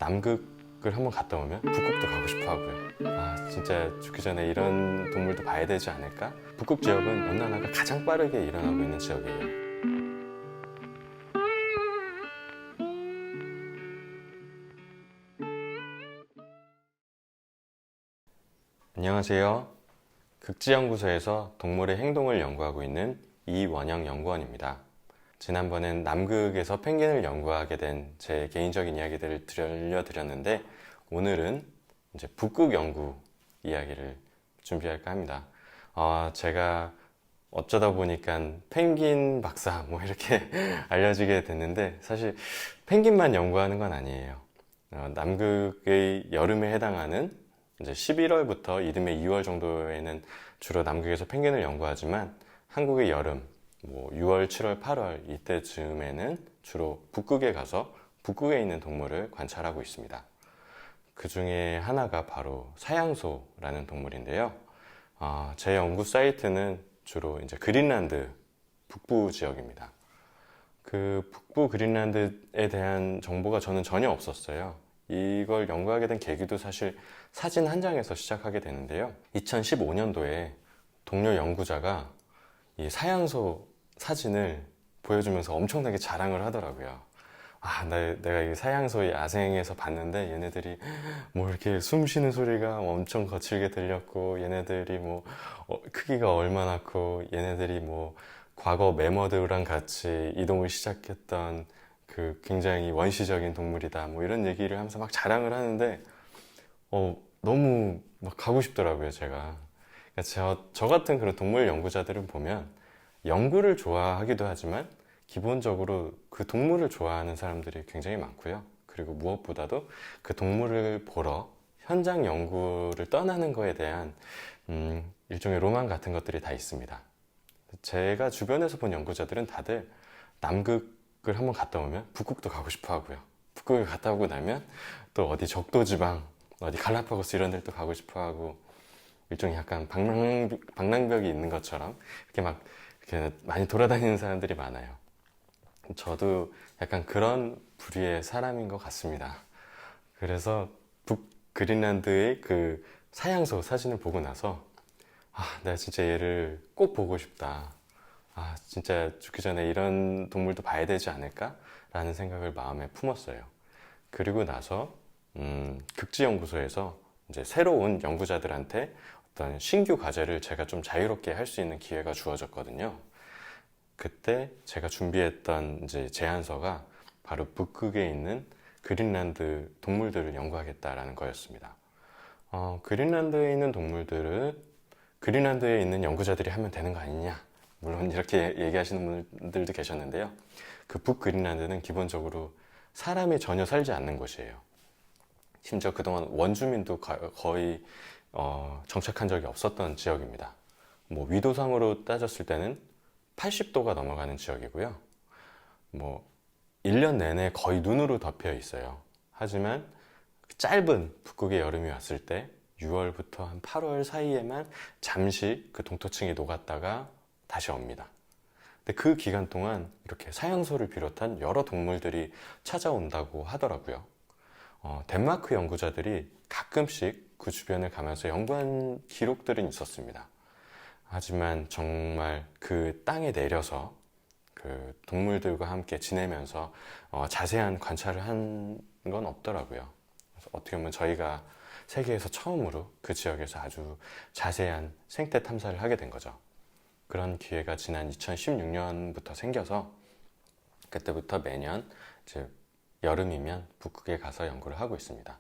남극을 한번 갔다 오면 북극도 가고 싶어 하고요. 아, 진짜 죽기 전에 이런 동물도 봐야 되지 않을까? 북극 지역은 온난화가 가장 빠르게 일어나고 있는 지역이에요. 안녕하세요. 극지연구소에서 동물의 행동을 연구하고 있는 이원영 연구원입니다. 지난번엔 남극에서 펭귄을 연구하게 된 제 개인적인 이야기들을 들려드렸는데, 오늘은 이제 북극 연구 이야기를 준비할까 합니다. 제가 어쩌다 보니까 펭귄 박사 뭐 이렇게 알려지게 됐는데, 사실 펭귄만 연구하는 건 아니에요. 남극의 여름에 해당하는 이제 11월부터 이듬해 2월 정도에는 주로 남극에서 펭귄을 연구하지만, 한국의 여름, 뭐 6월, 7월, 8월 이때쯤에는 주로 북극에 가서 북극에 있는 동물을 관찰하고 있습니다. 그 중에 하나가 바로 사양소라는 동물인데요. 제 연구 사이트는 주로 이제 그린란드 북부 지역입니다. 그 북부 그린란드에 대한 정보가 저는 전혀 없었어요. 이걸 연구하게 된 계기도 사실 사진 한 장에서 시작하게 되는데요. 2015년도에 동료 연구자가 이 사양소 사진을 보여주면서 엄청나게 자랑을 하더라고요. 내가 이 사양소의 야생에서 봤는데 얘네들이 뭐 이렇게 숨 쉬는 소리가 엄청 거칠게 들렸고, 얘네들이 뭐 크기가 얼마나 크고, 얘네들이 뭐 과거 매머드랑 같이 이동을 시작했던 그 굉장히 원시적인 동물이다, 뭐 이런 얘기를 하면서 막 자랑을 하는데 너무 막 가고 싶더라고요, 제가. 그러니까 저 같은 그런 동물 연구자들은 보면 연구를 좋아하기도 하지만 기본적으로 그 동물을 좋아하는 사람들이 굉장히 많고요. 그리고 무엇보다도 그 동물을 보러 현장 연구를 떠나는 거에 대한 일종의 로망 같은 것들이 다 있습니다. 제가 주변에서 본 연구자들은 다들 남극을 한번 갔다 오면 북극도 가고 싶어 하고요. 북극을 갔다 오고 나면 또 어디 적도지방, 어디 갈라파고스 이런 데도 가고 싶어 하고, 일종의 약간 방랑벽이 있는 것처럼 이렇게 많이 돌아다니는 사람들이 많아요. 저도 약간 그런 부류의 사람인 것 같습니다. 그래서 북그린란드의 그 사양소 사진을 보고 나서 내가 진짜 얘를 꼭 보고 싶다. 진짜 죽기 전에 이런 동물도 봐야 되지 않을까? 라는 생각을 마음에 품었어요. 그리고 나서 극지연구소에서 이제 새로운 연구자들한테 어떤 신규 과제를 제가 좀 자유롭게 할 수 있는 기회가 주어졌거든요. 그때 제가 준비했던 이제 제안서가 바로 북극에 있는 그린란드 동물들을 연구하겠다라는 거였습니다. 그린란드에 있는 동물들은 그린란드에 있는 연구자들이 하면 되는 거 아니냐? 물론 이렇게 얘기하시는 분들도 계셨는데요. 그 북그린란드는 기본적으로 사람이 전혀 살지 않는 곳이에요. 심지어 그동안 원주민도 거의 정착한 적이 없었던 지역입니다. 뭐 위도상으로 따졌을 때는 80도가 넘어가는 지역이고요. 뭐 1년 내내 거의 눈으로 덮여 있어요. 하지만 짧은 북극의 여름이 왔을 때 6월부터 한 8월 사이에만 잠시 그 동토층이 녹았다가 다시 옵니다. 근데 그 기간 동안 이렇게 사양소를 비롯한 여러 동물들이 찾아온다고 하더라고요. 덴마크 연구자들이 가끔씩 그 주변을 가면서 연구한 기록들은 있었습니다. 하지만 정말 그 땅에 내려서 그 동물들과 함께 지내면서 자세한 관찰을 한 건 없더라고요. 그래서 어떻게 보면 저희가 세계에서 처음으로 그 지역에서 아주 자세한 생태 탐사를 하게 된 거죠. 그런 기회가 지난 2016년부터 생겨서 그때부터 매년 이제 여름이면 북극에 가서 연구를 하고 있습니다.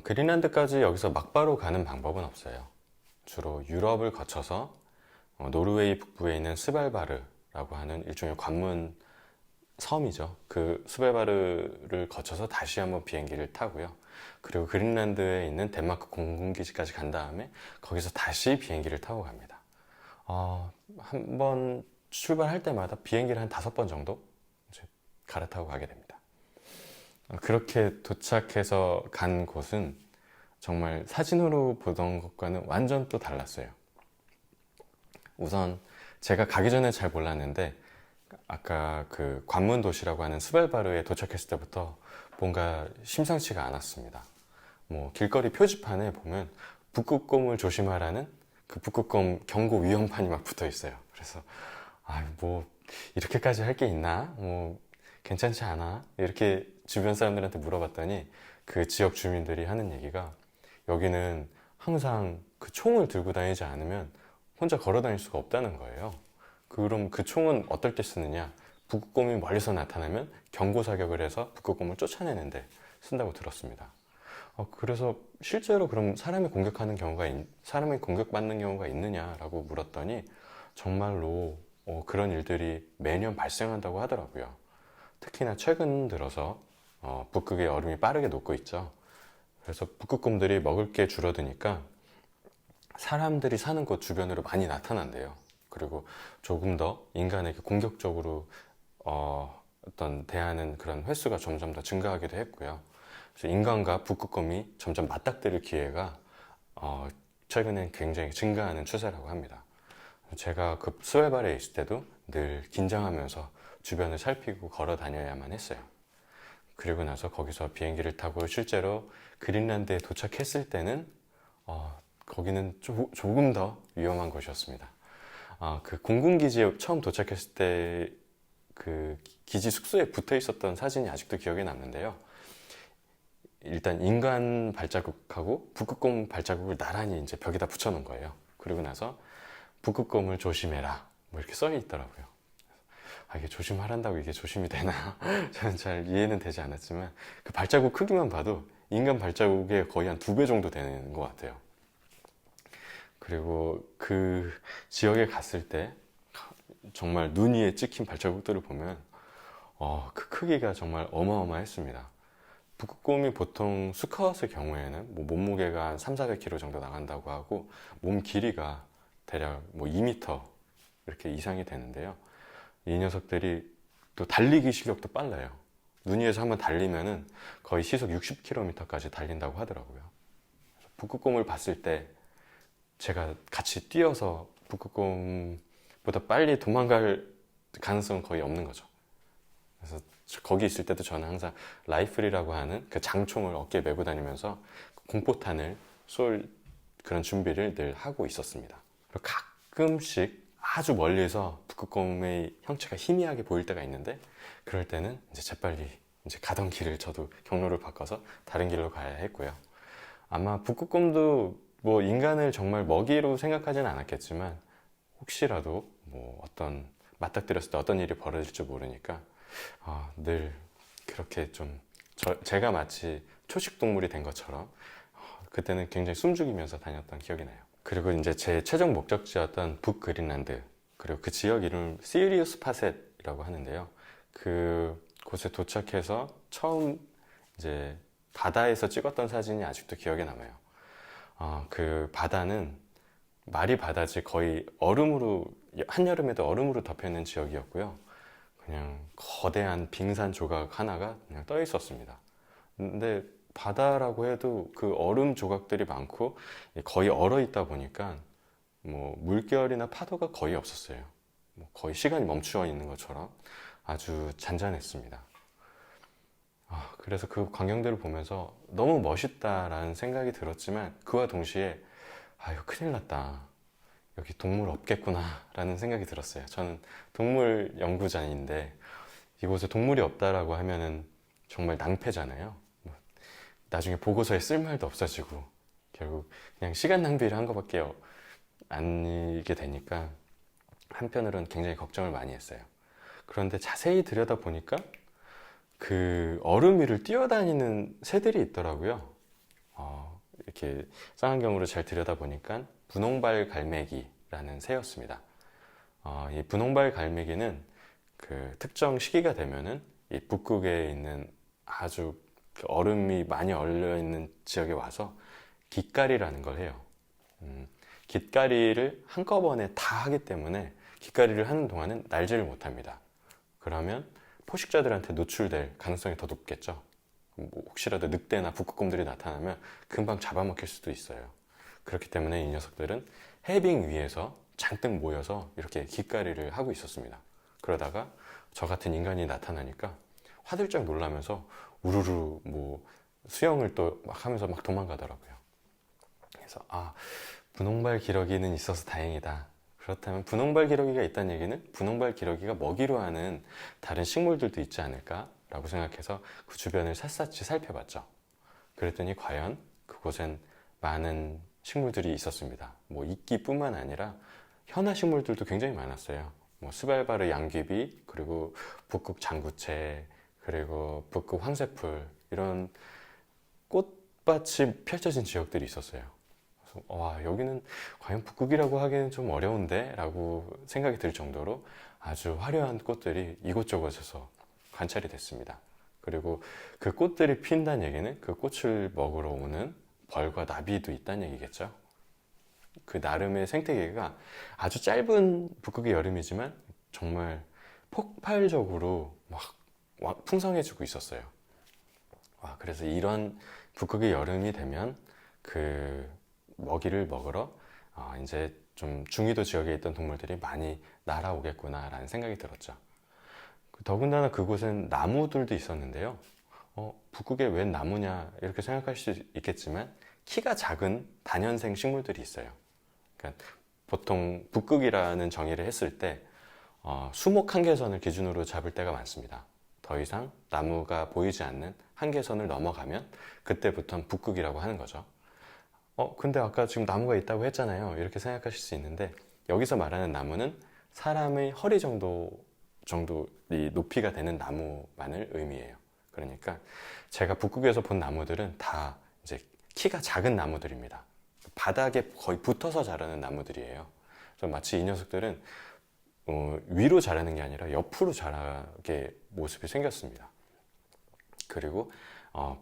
그린란드까지 여기서 막바로 가는 방법은 없어요. 주로 유럽을 거쳐서 노르웨이 북부에 있는 스발바르라고 하는 일종의 관문 섬이죠. 그 스발바르를 거쳐서 다시 한번 비행기를 타고요. 그리고 그린란드에 있는 덴마크 공군기지까지 간 다음에 거기서 다시 비행기를 타고 갑니다. 한 번 출발할 때마다 비행기를 한 5번 정도 이제 갈아타고 가게 됩니다. 그렇게 도착해서 간 곳은 정말 사진으로 보던 것과는 완전 또 달랐어요. 우선 제가 가기 전에 잘 몰랐는데, 아까 그 관문 도시라고 하는 스발바르에 도착했을 때부터 뭔가 심상치가 않았습니다. 뭐 길거리 표지판에 보면 북극곰을 조심하라는 그 북극곰 경고 위험판이 막 붙어 있어요. 그래서 뭐 이렇게까지 할 게 있나? 뭐 괜찮지 않아? 이렇게 주변 사람들한테 물어봤더니 그 지역 주민들이 하는 얘기가 여기는 항상 그 총을 들고 다니지 않으면 혼자 걸어 다닐 수가 없다는 거예요. 그럼 그 총은 어떨 때 쓰느냐? 북극곰이 멀리서 나타나면 경고 사격을 해서 북극곰을 쫓아내는데 쓴다고 들었습니다. 그래서 실제로 그럼 사람이 공격받는 경우가 있느냐라고 물었더니 정말로 그런 일들이 매년 발생한다고 하더라고요. 특히나 최근 들어서 북극의 얼음이 빠르게 녹고 있죠. 그래서 북극곰들이 먹을 게 줄어드니까 사람들이 사는 곳 주변으로 많이 나타난대요. 그리고 조금 더 인간에게 공격적으로 어떤 대하는 그런 횟수가 점점 더 증가하기도 했고요. 그래서 인간과 북극곰이 점점 맞닥뜨릴 기회가 최근엔 굉장히 증가하는 추세라고 합니다. 제가 그 스왈바르에 있을 때도 늘 긴장하면서 주변을 살피고 걸어 다녀야만 했어요. 그리고 나서 거기서 비행기를 타고 실제로 그린란드에 도착했을 때는 거기는 조금 더 위험한 곳이었습니다. 그 공군기지에 처음 도착했을 때 그 기지 숙소에 붙어 있었던 사진이 아직도 기억에 남는데요. 일단 인간 발자국하고 북극곰 발자국을 나란히 이제 벽에다 붙여놓은 거예요. 그리고 나서 북극곰을 조심해라 뭐 이렇게 써 있더라고요. 이게 조심하란다고 이게 조심이 되나? 저는 잘 이해는 되지 않았지만 그 발자국 크기만 봐도 인간 발자국의 거의 한 2배 정도 되는 것 같아요. 그리고 그 지역에 갔을 때 정말 눈 위에 찍힌 발자국들을 보면 그 크기가 정말 어마어마했습니다. 북극곰이 보통 수컷의 경우에는 뭐 몸무게가 한 300~400kg 정도 나간다고 하고 몸 길이가 대략 뭐 2m 이렇게 이상이 되는데요. 이 녀석들이 또 달리기 실력도 빨라요. 눈 위에서 한번 달리면은 거의 시속 60km까지 달린다고 하더라고요. 북극곰을 봤을 때 제가 같이 뛰어서 북극곰보다 빨리 도망갈 가능성은 거의 없는 거죠. 그래서 거기 있을 때도 저는 항상 라이플이라고 하는 그 장총을 어깨에 메고 다니면서 공포탄을 쏠 그런 준비를 늘 하고 있었습니다. 그리고 가끔씩 아주 멀리서 북극곰의 형체가 희미하게 보일 때가 있는데 그럴 때는 이제 재빨리 이제 가던 길을 저도 경로를 바꿔서 다른 길로 가야 했고요. 아마 북극곰도 뭐 인간을 정말 먹이로 생각하지는 않았겠지만 혹시라도 뭐 어떤 맞닥뜨렸을 때 어떤 일이 벌어질지 모르니까 늘 그렇게 좀 제가 마치 초식 동물이 된 것처럼 그때는 굉장히 숨죽이면서 다녔던 기억이 나요. 그리고 이제 제 최종 목적지였던 북그린란드 그리고 그 지역 이름 시리우스 파셋이라고 하는데요. 그 곳에 도착해서 처음 이제 바다에서 찍었던 사진이 아직도 기억에 남아요. 그 바다는 말이 바다지 거의 얼음으로 한여름에도 얼음으로 덮여 있는 지역이었고요. 그냥 거대한 빙산 조각 하나가 그냥 떠 있었습니다. 근데 바다라고 해도 그 얼음 조각들이 많고 거의 얼어 있다 보니까 뭐 물결이나 파도가 거의 없었어요. 뭐 거의 시간이 멈추어 있는 것처럼 아주 잔잔했습니다. 그래서 그 광경들을 보면서 너무 멋있다라는 생각이 들었지만 그와 동시에 이거 큰일 났다. 여기 동물 없겠구나 라는 생각이 들었어요. 저는 동물 연구자인데 이곳에 동물이 없다라고 하면은 정말 낭패잖아요. 나중에 보고서에 쓸 말도 없어지고 결국 그냥 시간 낭비를 한 것밖에 아니게 되니까 한편으로는 굉장히 걱정을 많이 했어요. 그런데 자세히 들여다보니까 그 얼음 위를 뛰어다니는 새들이 있더라고요. 이렇게 쌍안경으로 잘 들여다보니까 분홍발 갈매기라는 새였습니다. 이 분홍발 갈매기는 그 특정 시기가 되면은 이 북극에 있는 아주 그 얼음이 많이 얼려 있는 지역에 와서 깃가리라는 걸 해요. 깃가리를 한꺼번에 다 하기 때문에 깃가리를 하는 동안은 날지를 못합니다. 그러면 포식자들한테 노출될 가능성이 더 높겠죠. 뭐 혹시라도 늑대나 북극곰들이 나타나면 금방 잡아먹힐 수도 있어요. 그렇기 때문에 이 녀석들은 해빙 위에서 잔뜩 모여서 이렇게 깃가리를 하고 있었습니다. 그러다가 저 같은 인간이 나타나니까 화들짝 놀라면서 우르르 뭐 수영을 또 막 하면서 막 도망가더라고요. 그래서 분홍발 기러기는 있어서 다행이다. 그렇다면 분홍발 기러기가 있다는 얘기는 분홍발 기러기가 먹이로 하는 다른 식물들도 있지 않을까라고 생각해서 그 주변을 샅샅이 살펴봤죠. 그랬더니 과연 그곳엔 많은 식물들이 있었습니다. 뭐 이끼뿐만 아니라 현화 식물들도 굉장히 많았어요. 뭐 스발바르 양귀비, 그리고 북극 장구채, 그리고 북극 황새풀, 이런 꽃밭이 펼쳐진 지역들이 있었어요. 그래서 와, 여기는 과연 북극이라고 하기는 좀 어려운데? 라고 생각이 들 정도로 아주 화려한 꽃들이 이곳저곳에서 관찰이 됐습니다. 그리고 그 꽃들이 핀다는 얘기는 그 꽃을 먹으러 오는 벌과 나비도 있다는 얘기겠죠. 그 나름의 생태계가 아주 짧은 북극의 여름이지만 정말 폭발적으로 막 풍성해지고 있었어요. 그래서 이런 북극의 여름이 되면 그 먹이를 먹으러 이제 좀 중위도 지역에 있던 동물들이 많이 날아오겠구나라는 생각이 들었죠. 더군다나 그곳엔 나무들도 있었는데요. 북극에 웬 나무냐 이렇게 생각할 수 있겠지만 키가 작은 다년생 식물들이 있어요. 그러니까 보통 북극이라는 정의를 했을 때 수목 한계선을 기준으로 잡을 때가 많습니다. 더 이상 나무가 보이지 않는 한계선을 넘어가면 그때부터는 북극이라고 하는 거죠. 근데 아까 지금 나무가 있다고 했잖아요. 이렇게 생각하실 수 있는데 여기서 말하는 나무는 사람의 허리 정도의 높이가 되는 나무만을 의미해요. 그러니까 제가 북극에서 본 나무들은 다 이제 키가 작은 나무들입니다. 바닥에 거의 붙어서 자라는 나무들이에요. 그래서 마치 이 녀석들은 위로 자라는 게 아니라 옆으로 자라게 모습이 생겼습니다. 그리고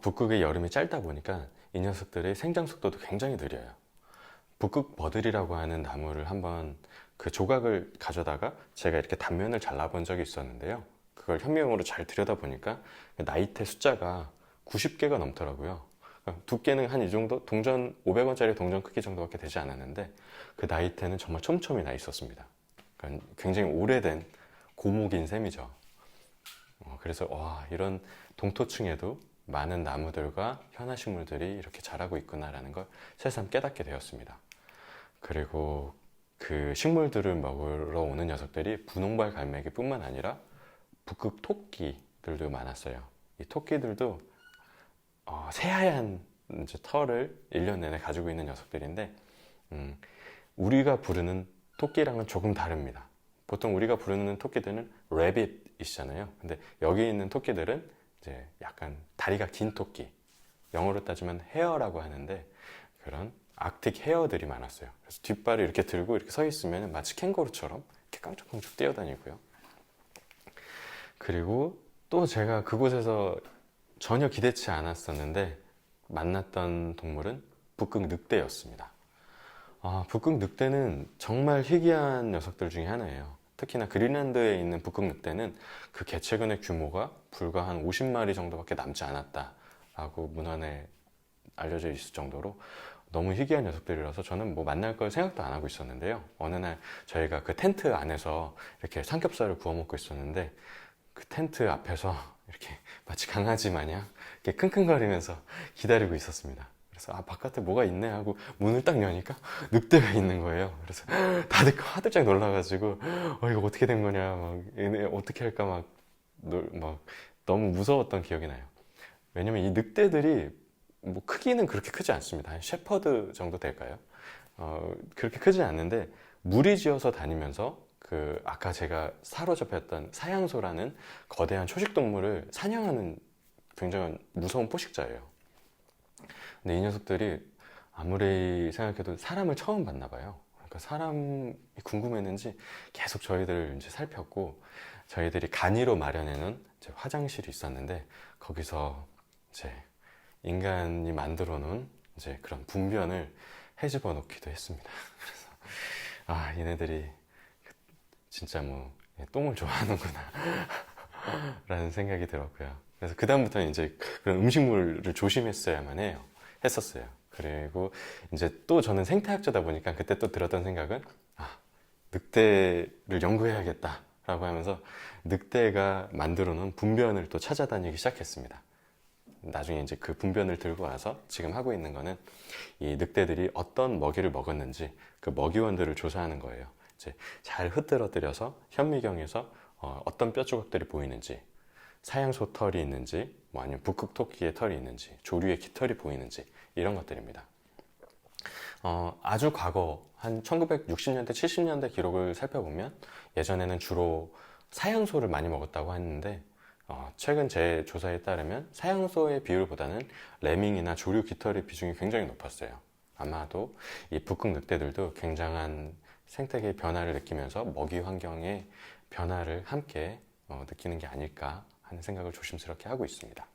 북극의 여름이 짧다 보니까 이 녀석들의 생장 속도도 굉장히 느려요. 북극 버들이라고 하는 나무를 한번 그 조각을 가져다가 제가 이렇게 단면을 잘라본 적이 있었는데요. 그걸 현미경으로 잘 들여다보니까 나이테 숫자가 90개가 넘더라고요. 두께는 한 이 정도, 동전 500원짜리 동전 크기 정도밖에 되지 않았는데 그 나이테는 정말 촘촘히 나 있었습니다. 그러니까 굉장히 오래된 고목인 셈이죠. 그래서 이런 동토층에도 많은 나무들과 현화식물들이 이렇게 자라고 있구나라는 걸 새삼 깨닫게 되었습니다. 그리고 그 식물들을 먹으러 오는 녀석들이 분홍발 갈매기뿐만 아니라 북극 토끼들도 많았어요. 이 토끼들도 새하얀 이제 털을 1년 내내 가지고 있는 녀석들인데 우리가 부르는 토끼랑은 조금 다릅니다. 보통 우리가 부르는 토끼들은 rabbit이잖아요. 근데 여기 있는 토끼들은 이제 약간 다리가 긴 토끼, 영어로 따지면 헤어라고 하는데 그런 아크틱 헤어들이 많았어요. 그래서 뒷발을 이렇게 들고 이렇게 서 있으면 마치 캥거루처럼 이렇게 깡충깡충 뛰어다니고요. 그리고 또 제가 그곳에서 전혀 기대치 않았었는데 만났던 동물은 북극 늑대였습니다. 북극 늑대는 정말 희귀한 녀석들 중에 하나예요. 특히나 그린란드에 있는 북극 늑대는 그 개체군의 규모가 불과 한 50마리 정도밖에 남지 않았다라고 문헌에 알려져 있을 정도로 너무 희귀한 녀석들이라서 저는 뭐 만날 걸 생각도 안 하고 있었는데요. 어느 날 저희가 그 텐트 안에서 이렇게 삼겹살을 구워 먹고 있었는데 그 텐트 앞에서 이렇게 마치 강아지 마냥 이렇게 킁킁거리면서 기다리고 있었습니다. 그래서 바깥에 뭐가 있네 하고 문을 딱 여니까 늑대가 있는 거예요. 그래서 다들 화들짝 놀라가지고 이거 어떻게 된 거냐, 막 얘네 어떻게 할까 막 너무 무서웠던 기억이 나요. 왜냐면 이 늑대들이 뭐 크기는 그렇게 크지 않습니다. 한 셰퍼드 정도 될까요? 그렇게 크지 않는데 무리지어서 다니면서 그 아까 제가 사로잡혔던 사양소라는 거대한 초식동물을 사냥하는 굉장히 무서운 포식자예요. 근데 이 녀석들이 아무리 생각해도 사람을 처음 봤나 봐요. 그러니까 사람이 궁금했는지 계속 저희들을 이제 살폈고, 저희들이 간이로 마련해놓은 이제 화장실이 있었는데 거기서 이제 인간이 만들어 놓은 이제 그런 분변을 헤집어 놓기도 했습니다. 그래서 얘네들이 진짜 뭐 똥을 좋아하는구나 라는 생각이 들었고요. 그래서 그 다음부터는 이제 그런 음식물을 조심했어야만 했었어요. 그리고 이제 또 저는 생태학자다 보니까 그때 또 들었던 생각은 늑대를 연구해야겠다 라고 하면서 늑대가 만들어 놓은 분변을 또 찾아다니기 시작했습니다. 나중에 이제 그 분변을 들고 와서 지금 하고 있는 거는 이 늑대들이 어떤 먹이를 먹었는지 그 먹이원들을 조사하는 거예요. 이제 잘 흐트러뜨려서 현미경에서 어떤 뼈 조각들이 보이는지, 사양소 털이 있는지, 뭐 아니면 북극토끼의 털이 있는지, 조류의 깃털이 보이는지 이런 것들입니다. 아주 과거 한 1960년대, 70년대 기록을 살펴보면 예전에는 주로 사양소를 많이 먹었다고 했는데 최근 제 조사에 따르면 사양소의 비율보다는 레밍이나 조류 깃털의 비중이 굉장히 높았어요. 아마도 이 북극 늑대들도 굉장한 생태계의 변화를 느끼면서 먹이 환경의 변화를 함께 느끼는 게 아닐까 하는 생각을 조심스럽게 하고 있습니다.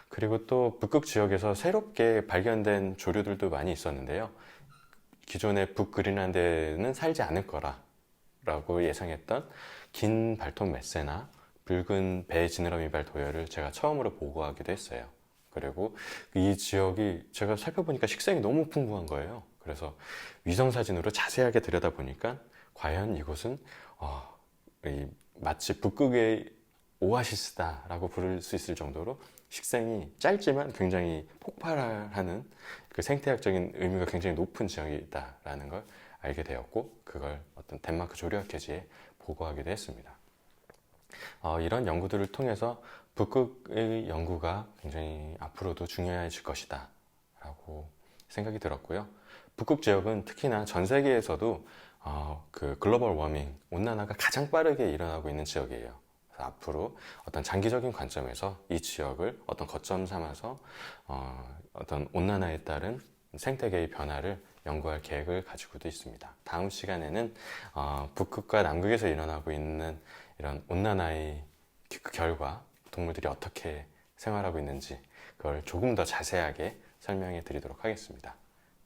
그리고 또 북극 지역에서 새롭게 발견된 조류들도 많이 있었는데요. 기존의 북그린란드에는 살지 않을 거라고 예상했던 긴 발톱 메세나 붉은 배 지느러미발 도열을 제가 처음으로 보고하기도 했어요. 그리고 이 지역이 제가 살펴보니까 식생이 너무 풍부한 거예요. 그래서 위성사진으로 자세하게 들여다보니까 과연 이곳은 마치 북극의 오아시스다라고 부를 수 있을 정도로 식생이 짧지만 굉장히 폭발하는 그 생태학적인 의미가 굉장히 높은 지역이다라는 걸 알게 되었고 그걸 어떤 덴마크 조류학회지에 보고하기도 했습니다. 이런 연구들을 통해서 북극의 연구가 굉장히 앞으로도 중요해질 것이다 라고 생각이 들었고요. 북극 지역은 특히나 전 세계에서도 그 글로벌 워밍, 온난화가 가장 빠르게 일어나고 있는 지역이에요. 앞으로 어떤 장기적인 관점에서 이 지역을 어떤 거점 삼아서 어떤 온난화에 따른 생태계의 변화를 연구할 계획을 가지고도 있습니다. 다음 시간에는 북극과 남극에서 일어나고 있는 이런 온난화의 결과 동물들이 어떻게 생활하고 있는지 그걸 조금 더 자세하게 설명해 드리도록 하겠습니다.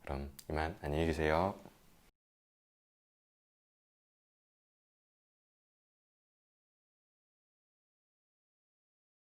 그럼 이만 안녕히 계세요.